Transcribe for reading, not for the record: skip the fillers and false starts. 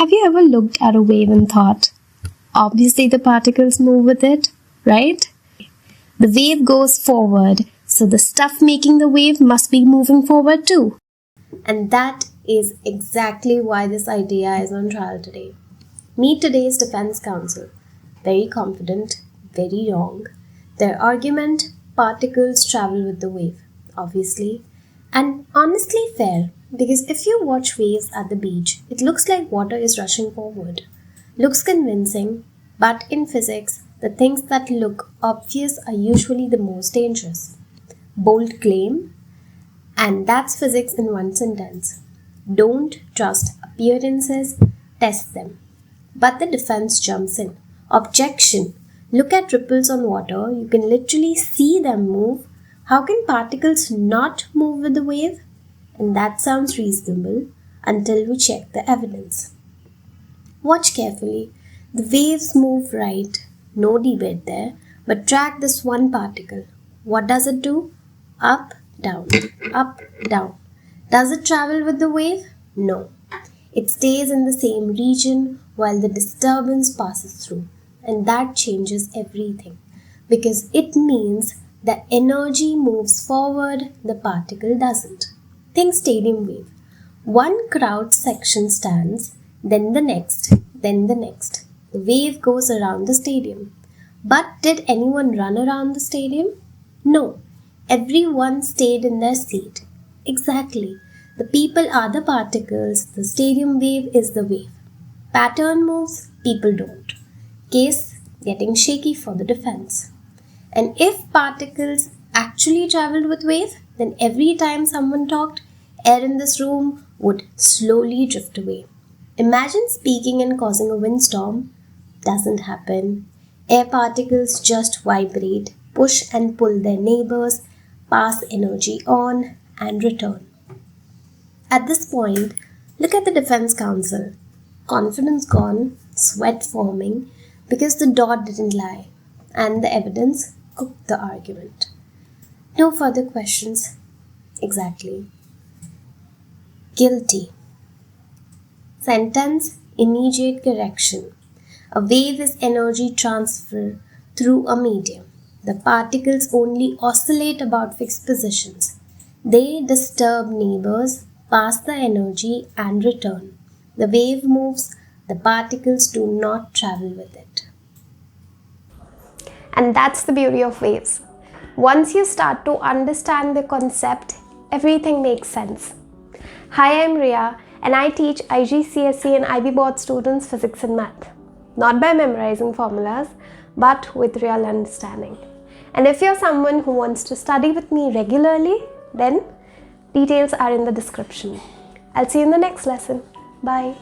Have you ever looked at a wave and thought, obviously the particles move with it, right? The wave goes forward, so the stuff making the wave must be moving forward too. And that is exactly why this idea is on trial today. Meet today's defense counsel. Very confident, very wrong. Their argument, particles travel with the wave, obviously. And honestly fair, because if you watch waves at the beach, it looks like water is rushing forward. Looks convincing, but in physics, the things that look obvious are usually the most dangerous. Bold claim, and that's physics in one sentence. Don't trust appearances, test them. But the defense jumps in. Objection. Look at ripples on water. You can literally see them move. How can particles not move with the wave? And that sounds reasonable until we check the evidence. Watch carefully. The waves move right. No debate there. But track this one particle. What does it do? Up, down, up, down. Does it travel with the wave? No. It stays in the same region while the disturbance passes through. And that changes everything. Because it means the energy moves forward, the particle doesn't. Think stadium wave. One crowd section stands, then the next, then the next. The wave goes around the stadium. But did anyone run around the stadium? No. Everyone stayed in their seat. Exactly. The people are the particles, the stadium wave is the wave. Pattern moves, people don't. Case getting shaky for the defense. And if particles actually traveled with wave, then every time someone talked, air in this room would slowly drift away. Imagine speaking and causing a windstorm. Doesn't happen. Air particles just vibrate, push and pull their neighbors, pass energy on, and return. At this point, look at the defense counsel. Confidence gone, sweat forming, because the dot didn't lie, and the evidence cooked the argument. No further questions. Exactly. Guilty. Sentence, immediate correction. A wave is energy transfer through a medium. The particles only oscillate about fixed positions. They disturb neighbors, pass the energy, and return. The wave moves, the particles do not travel with it. And that's the beauty of waves. Once you start to understand the concept, everything makes sense. Hi, I'm Ria, and I teach IGCSE and IB board students physics and math. Not by memorizing formulas, but with real understanding. And if you're someone who wants to study with me regularly, then details are in the description. I'll see you in the next lesson. Bye.